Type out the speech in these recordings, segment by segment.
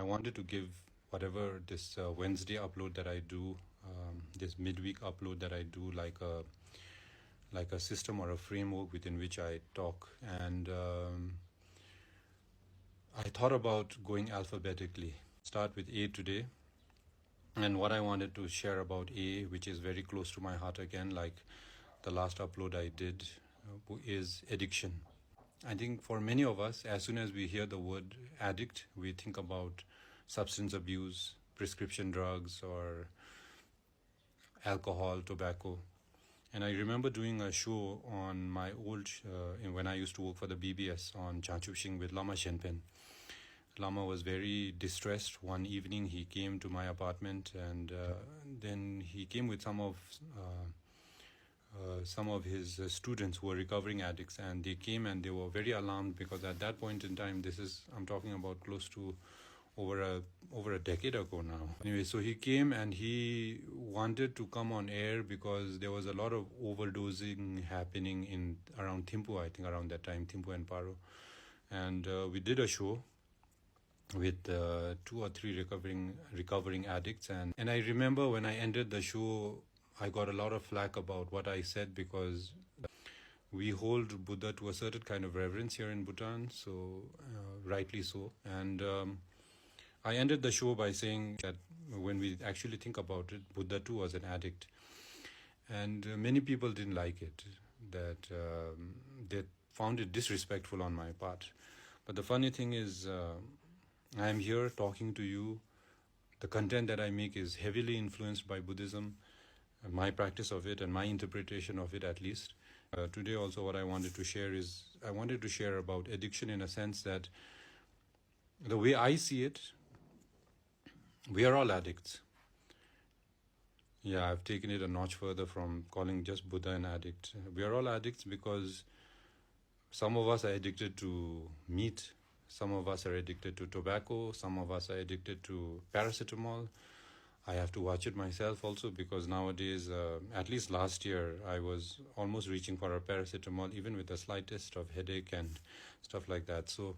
I wanted to give whatever this Wednesday upload that I do, this midweek upload that I do, like a system or a framework within which I talk. And I thought about going alphabetically. Start with A today. And what I wanted to share about A, which is very close to my heart again, like the last upload I did, is addiction. I think for many of us, as soon as we hear the word addict, we think about substance abuse, prescription drugs, or alcohol, tobacco. And I remember doing a show on my old, when I used to work for the BBS on Chanchushing with Lama Shenpen. Lama was very distressed. One evening he came to my apartment, and then he came with some of his students who were recovering addicts, and they came and they were very alarmed because at that point in time, I'm talking about close to over a decade ago now. Anyway, so he came and he wanted to come on air because there was a lot of overdosing happening around Thimphu, I think around that time, Thimphu and Paro. And we did a show with 2 or 3 recovering addicts, and I remember when I ended the show, I got a lot of flack about what I said because we hold Buddha to a certain kind of reverence here in Bhutan, so rightly so. And I ended the show by saying that when we actually think about it, Buddha too was an addict, and many people didn't like it, that they found it disrespectful on my part. But the funny thing is, I am here talking to you. The content that I make is heavily influenced by Buddhism, my practice of it and my interpretation of it, at least. Today also what I wanted to share is, I wanted to share about addiction in a sense that the way I see it, we are all addicts. Yeah, I've taken it a notch further from calling just Buddha an addict. We are all addicts because some of us are addicted to meat, some of us are addicted to tobacco, some of us are addicted to paracetamol. I have to watch it myself also because nowadays, at least last year, I was almost reaching for a paracetamol even with the slightest of headache and stuff like that. So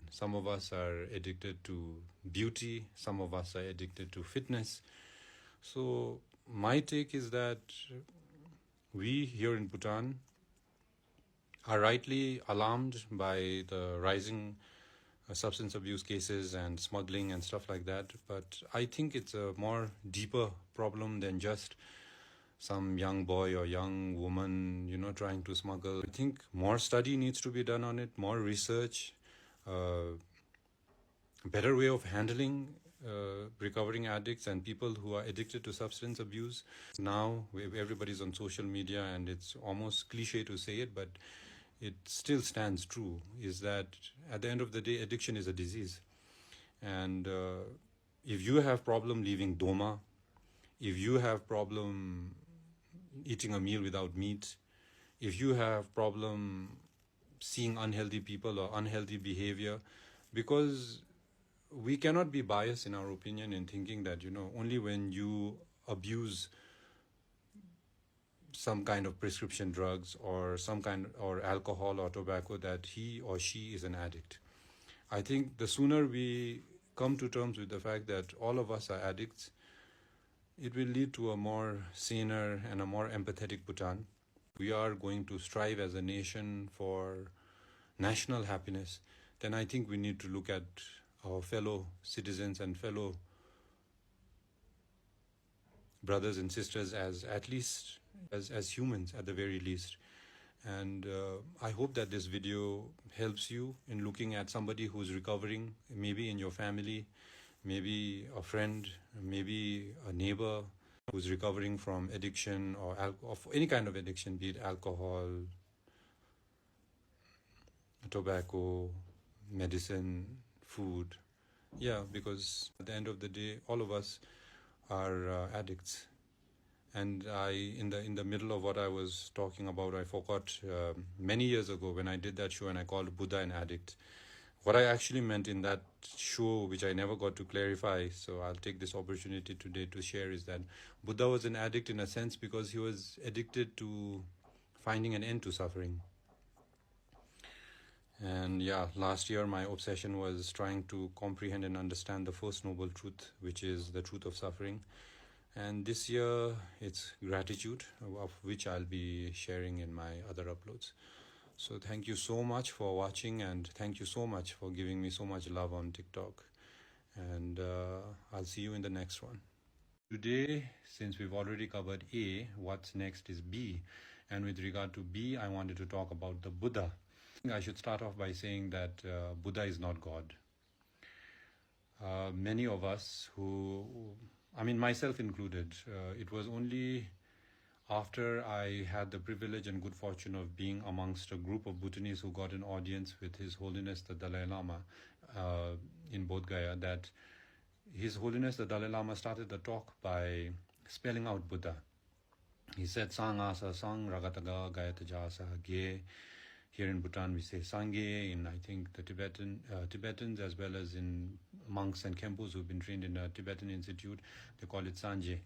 some of us are addicted to beauty, some of us are addicted to fitness. So my take is that we here in Bhutan are rightly alarmed by the rising substance abuse cases and smuggling and stuff like that. But I think it's a more deeper problem than just some young boy or young woman, trying to smuggle. I think more study needs to be done on it, more research, better way of handling recovering addicts and people who are addicted to substance abuse. Now everybody's on social media and it's almost cliche to say it, but it still stands true, is that at the end of the day, addiction is a disease. And if you have problem leaving doma, if you have problem eating a meal without meat, if you have problem seeing unhealthy people or unhealthy behavior, because we cannot be biased in our opinion in thinking that, only when you abuse some kind of prescription drugs or or alcohol or tobacco that he or she is an addict. I think the sooner we come to terms with the fact that all of us are addicts, it will lead to a more saner and a more empathetic Bhutan. We are going to strive as a nation for national happiness. Then I think we need to look at our fellow citizens and fellow brothers and sisters as at least as humans at the very least. And I hope that this video helps you in looking at somebody who's recovering, maybe in your family, maybe a friend, maybe a neighbor who's recovering from addiction or of any kind of addiction, be it alcohol, tobacco, medicine, food. Yeah, because at the end of the day, all of us are addicts. And in the middle of what I was talking about, I forgot many years ago when I did that show and I called Buddha an addict. What I actually meant in that show, which I never got to clarify, so I'll take this opportunity today to share, is that Buddha was an addict in a sense because he was addicted to finding an end to suffering. And yeah, last year my obsession was trying to comprehend and understand the first noble truth, which is the truth of suffering. And this year it's gratitude, of which I'll be sharing in my other uploads. So thank you so much for watching, and thank you so much for giving me so much love on TikTok. And I'll see you in the next one. Today, since we've already covered A, what's next is B. And with regard to B, I wanted to talk about the Buddha. I should start off by saying that Buddha is not God. Many of us who, I mean, myself included, it was only after I had the privilege and good fortune of being amongst a group of Bhutanese who got an audience with His Holiness the Dalai Lama in Bodh Gaya that His Holiness the Dalai Lama started the talk by spelling out Buddha. He said, Sang asa sang ragataga gayata ge. Here in Bhutan, we say Sangye. In, I think, the Tibetans, as well as in monks and Khenpos who've been trained in a Tibetan institute, they call it Sanje.